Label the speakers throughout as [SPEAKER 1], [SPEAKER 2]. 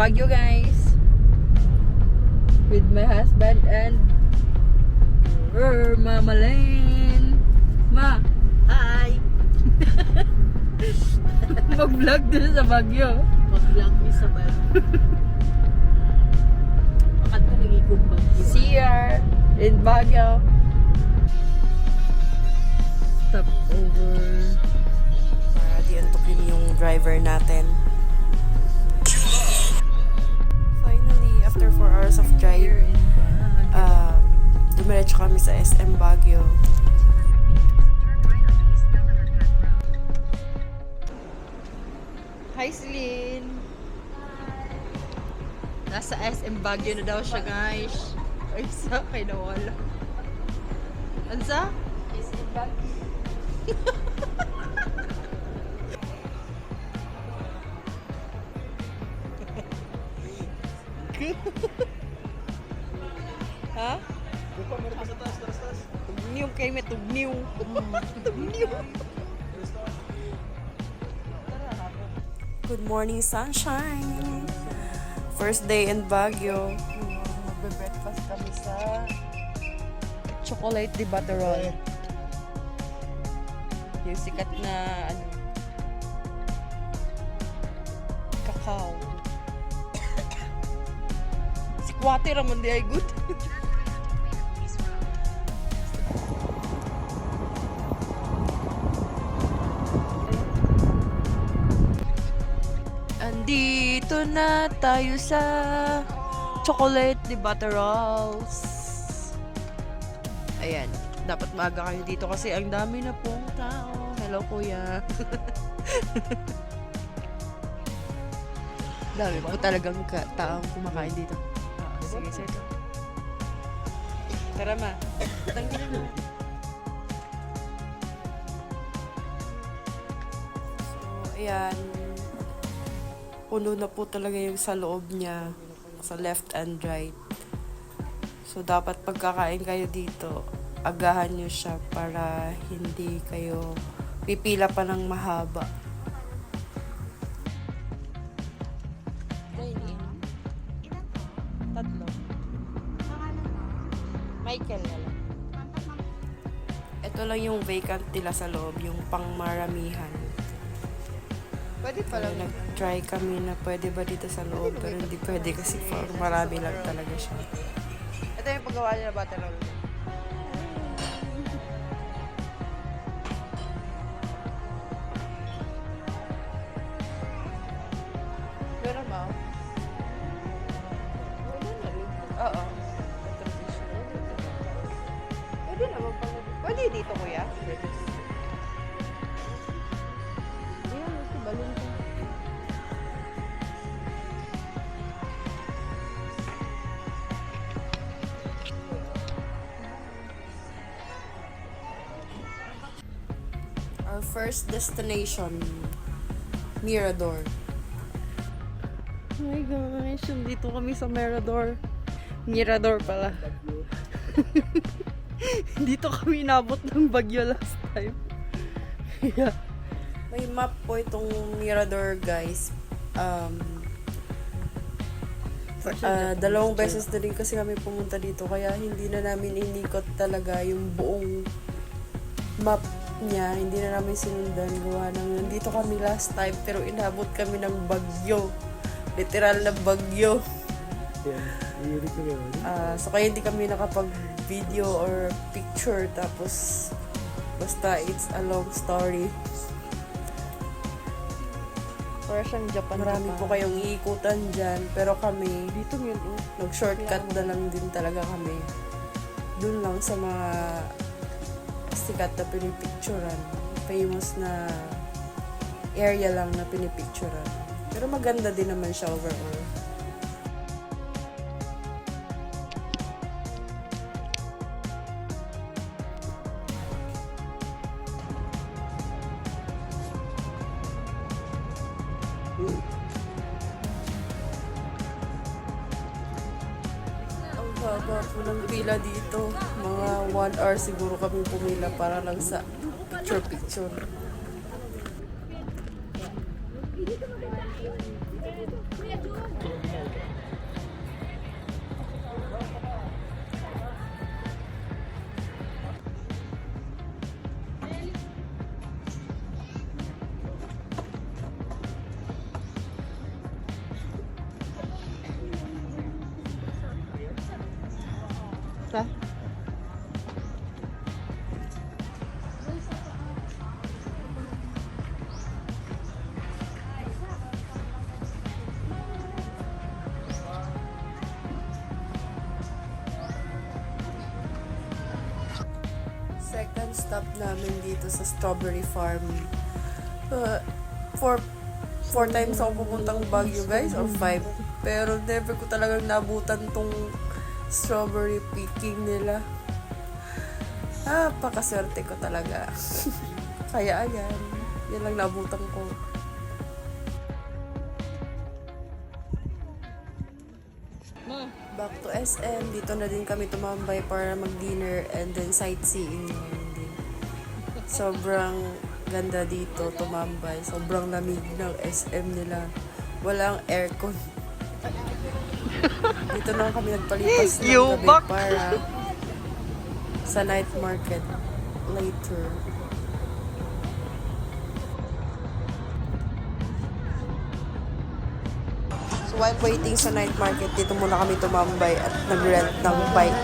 [SPEAKER 1] Baguio, guys. With my husband and Mama Lane. Ma,
[SPEAKER 2] Hi!
[SPEAKER 1] mag-vlog din sa Baguio.
[SPEAKER 2] Mag-vlog ni sa bag. Bakit ka nagiging bagyo?
[SPEAKER 1] CR in Baguio. Stop over. Para di-antukin yung driver natin. Finally, after 4 hours of drive, dumiretso kami sa SM Baguio. Hi, Celine! Nasa SM Baguio na daw siya, guys. Ay, sa kay nawala. Ansa? SM Baguio. Ha? Tugniw kayo may tugniw. Tugniw. Good morning, sunshine. First day in Baguio. Magbe-breakfast kami sa chocolate de butterol. Yung sikat na cacao. Si Kwate raman di ay good. Andito na tayo sa chocolate de butterolls. Ayan, dapat maaga kayo dito kasi ang dami na pong tao. Hello, kuya. Dami po talagang taong kumakain dito. Sige, sige. Tara, ma. Tanggalin mo. So, ayan. Puno na po talaga yung sa loob niya. Sa left and right. So, dapat pagkakain kayo dito, agahan nyo siya para hindi kayo pipila pa ng mahaba. Tatlo. Michael na lang. Ito lang yung vacant nila sa loob, yung pangmaramihan. Pwede pala. Nag-try kami na pwede ba dito sa loob, pero hindi pwede kasi for marami lang talaga siya. Ito yung paggawa niya na butterroll. Meron ba? Oo. Pwede naman pala. Pwede dito, kuya? Ayan, ito balon ko. Our first destination, Mirador. Oh my gosh, dito kami sa Mirador. Mirador pala. Dito kami inabot ng bagyo last time. Yeah. May map po itong Mirador, guys. Dalawang beses na rin kasi kami pumunta dito, kaya hindi na namin inikot talaga yung buong map niya. Hindi na namin sinundan. Gawa ng nandito kami last time, pero inabot kami ng bagyo. Literal na bagyo. So kaya hindi kami nakapag-video or picture, tapos basta it's a long story. Para siyang Japan. Marami po kayong iikutan dyan, pero kami dito nag-shortcut na lang din talaga kami. Doon lang sa mga sikat na pinipicturan, famous na area lang na pinipicturan. Pero maganda din naman siya overall. Ang haba po ng pila dito. Mga 1 hour siguro kami pumila para lang sa picture-picture. stop namin dito sa Strawberry Farm. Four times ako pupuntang Baguio, guys, or 5. Pero never ko talagang nabutan tong strawberry picking nila. Pakaswerte ko talaga. Kaya ayan, yan lang nabutan ko. Back to SM, dito na din kami tumambay para mag-dinner and then sightseeing ngayon din. Sobrang ganda dito tumambay. Sobrang lamig ng SM nila. Walang aircon. Dito na kami nagpalipas ng gabi para sa night market later. So while waiting sa night market, dito muna kami tumambay at nag-rent ng bike.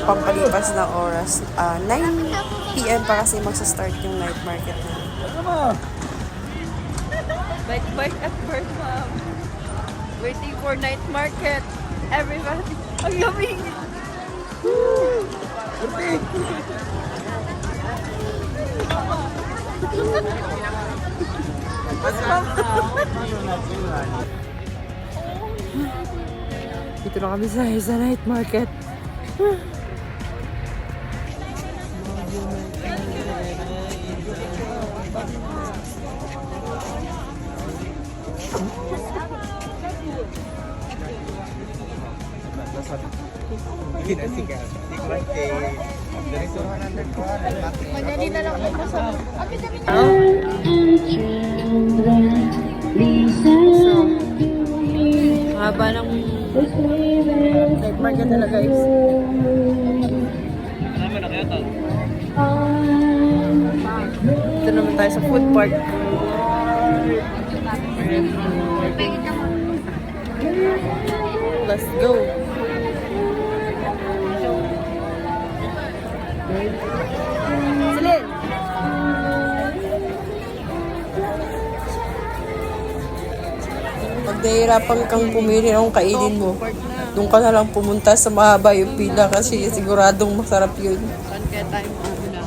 [SPEAKER 1] Pampalipas ng oras. 9 PM pa kasi magsa-start yung night market na.
[SPEAKER 2] Bike at bird, ma'am. Waiting for night market. Everybody. Ang lamig.
[SPEAKER 1] Dito na kami sa night market. Haba ng night market nila, guys. Dito naman tayo sa food park. Let's go. Silin! Pag nahihirapan kang pumili ng kainin mo, doon ka na lang pumunta sa mahaba yung pila kasi siguradong masarap yun.
[SPEAKER 2] Saan kaya tayo mauna?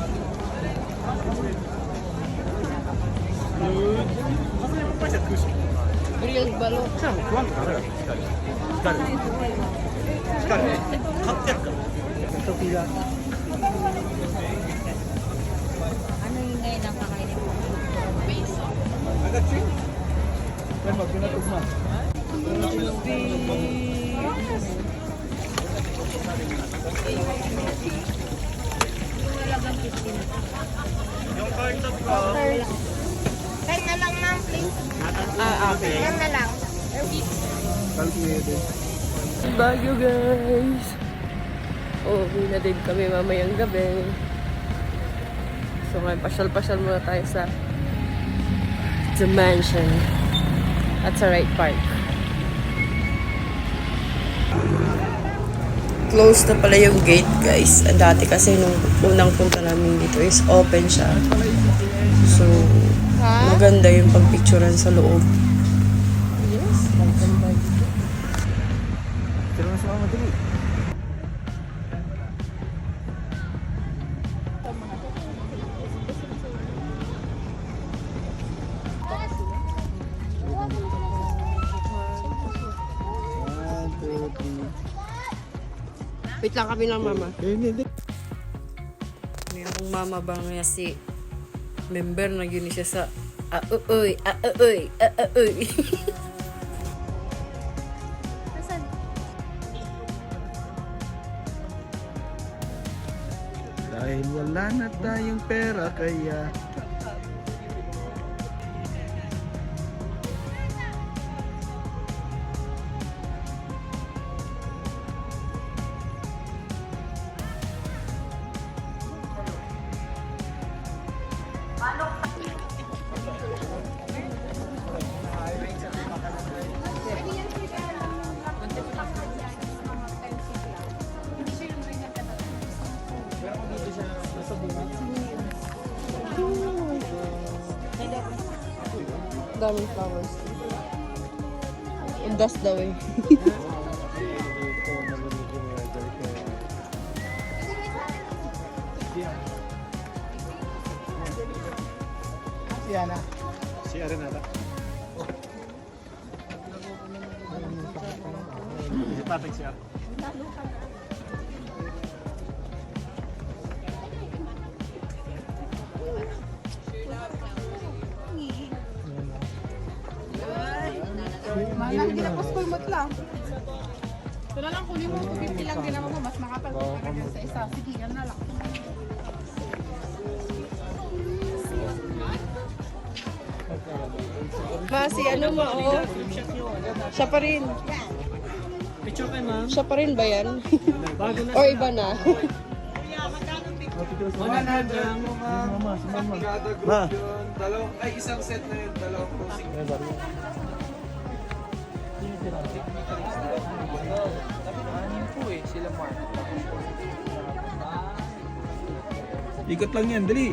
[SPEAKER 2] Real balot. Ano yung ngayon ang kakainin mo? Beso.
[SPEAKER 3] Kain na lang ma'am, please.
[SPEAKER 1] Okay.
[SPEAKER 3] Yan na lang.
[SPEAKER 1] Baguio, guys. Uwi na din kami mamayang gabi. So ngayon, pasyal-pasyal muna tayo sa The Mansion at sa Wright Park. Closed na pala yung gate, guys. Dati kasi nung unang punta namin dito is open siya. So, maganda yung pagpicturean sa loob. Yes, maganda dito. Wait lang kami ng mama. May akong mama ba nga si member na yun siya sa uy.
[SPEAKER 4] Dahil wala na tayong pera kaya
[SPEAKER 1] daming flowers. And that's the way.
[SPEAKER 4] Yana. Si Arenata. Si Patrick siya.
[SPEAKER 3] Mahal din ako school mo lang. Ito na lang, kunin mo 50 lang din mo. Mas makapag-talaga sa isa. Sige, yan na lang.
[SPEAKER 1] Ma, si ano mo, oh. Siya pa rin.
[SPEAKER 4] Picture kay ma'am.
[SPEAKER 1] Siya pa rin ba yan?
[SPEAKER 4] Bago na.
[SPEAKER 1] Or iba na?
[SPEAKER 4] 100 mo ma'am. Mama, si mama. Ma.
[SPEAKER 5] Ay, isang set na yun, dalawang closing.
[SPEAKER 4] Ikot lang yan, dali.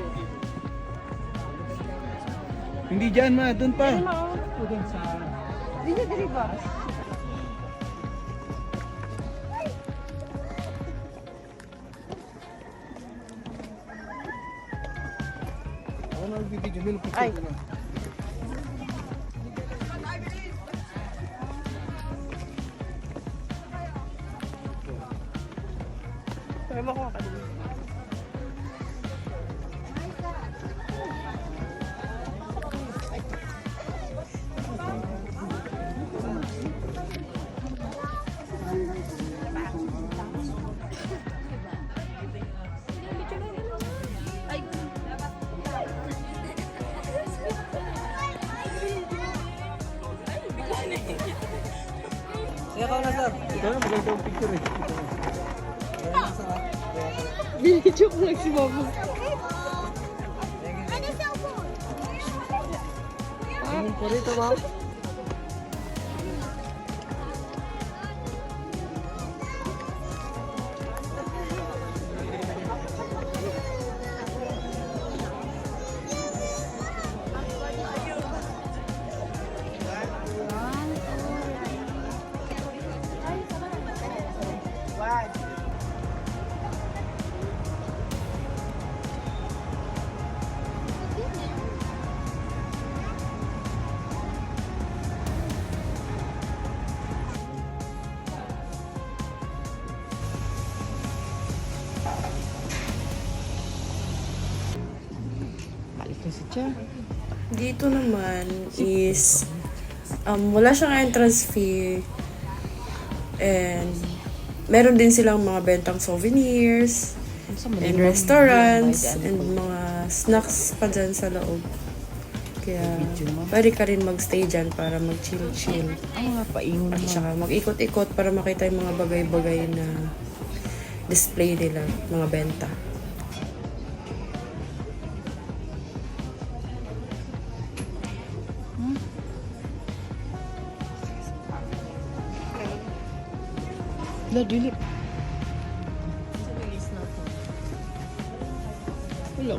[SPEAKER 4] Hindi dyan ma, doon pa.
[SPEAKER 1] Hindi niya dali ba? Ay. Pero makuha ka din.
[SPEAKER 4] Ikaw na maganda yung picture eh.
[SPEAKER 1] Binidyo ko lang si mama.
[SPEAKER 4] Tingin po rito ma'am.
[SPEAKER 1] Dito naman is wala siyang entrance fee and meron din silang mga bentang souvenirs and restaurants and mga snacks pa dyan sa loob. Kaya pwede ka rin magstay dyan para mag-chill-chill. At saka mag-ikot-ikot para makita yung mga bagay-bagay na display nila, mga benta.
[SPEAKER 2] La dili. Hello.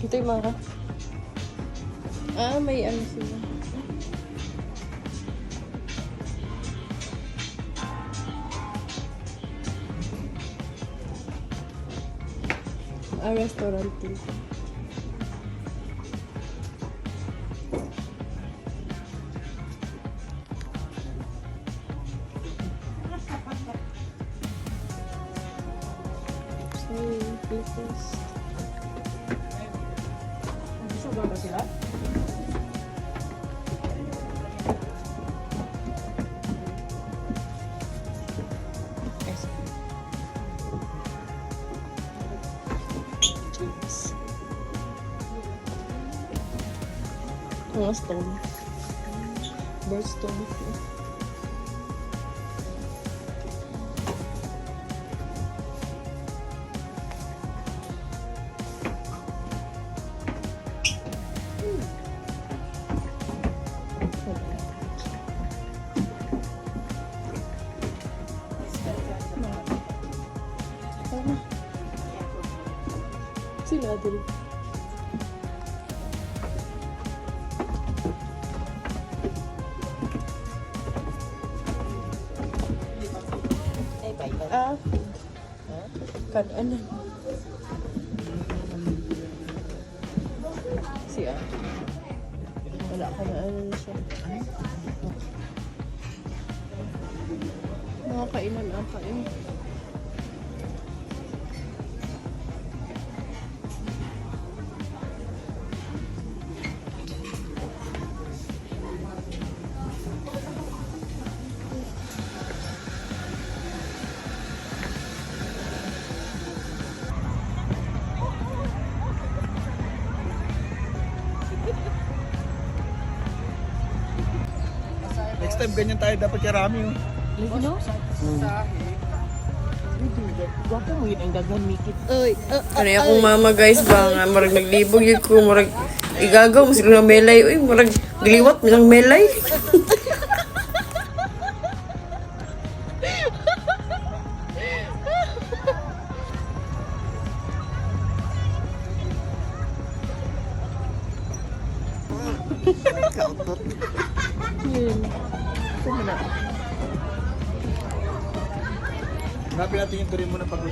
[SPEAKER 1] Ito yung mga. May ano sila. Restaurant din. Mga stone. Birthstone. diri. Ah. Kan ano? Siya. Wala ka na ano na siya. Mga kainan ata yun.
[SPEAKER 4] Next time ganyan tayo dapat karami oh.
[SPEAKER 3] Gwapo mo yun ang daghan mikit.
[SPEAKER 1] Ano yung akong mama guys ba nga marag naglibog yun ko marag igagaw mas ng melay uy marag gliwat mo ng melay.
[SPEAKER 4] Hanapin natin yung turin mo na pagod.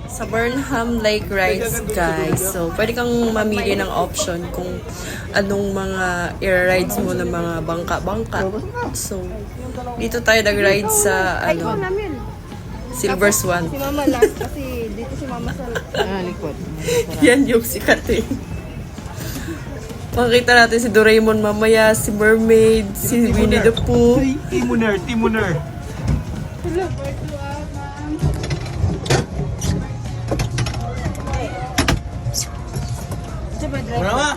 [SPEAKER 1] Sa Burnham Lake Rides guys. So pwede kang mamili ng option kung anong mga i-rides mo ng mga bangka-bangka. So dito tayo nag-ride sa ano Silver Swan.
[SPEAKER 2] Si Mama last kasi dito si Mama sa...
[SPEAKER 3] Likod.
[SPEAKER 1] Yan yung sikat eh. Makikita natin si Doraemon mamaya, si Mermaid, si Winnie the Pooh.
[SPEAKER 4] Timoner, Timoner. Wala nga.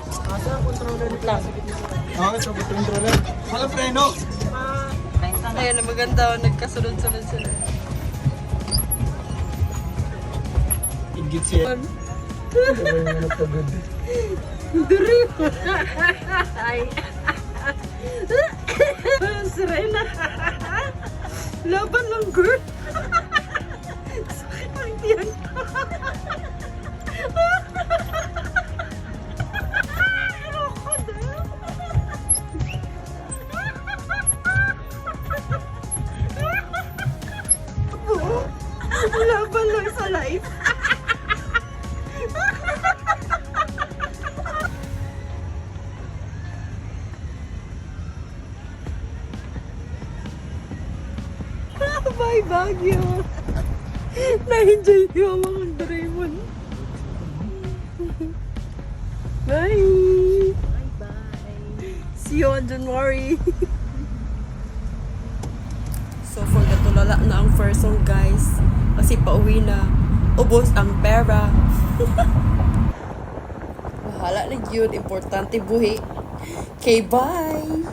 [SPEAKER 4] Okay, so controller. Walang preno.
[SPEAKER 1] Ayan na maganda, nagkasunod-sunod sila.
[SPEAKER 4] Ingit siya.
[SPEAKER 1] Serena. Laban lang, girl. Sakit ang tiyan ko. Ayoko na. Laban lang sa life. Bye, Baguio! Na-enjoy ko ang mga Doraemon. Bye! Bye-bye! See you on January! So, for the tulala na ang first song, guys. Kasi pauwi na. Ubos ang pera. Bahala na yun. Importante buhi. Okay, bye!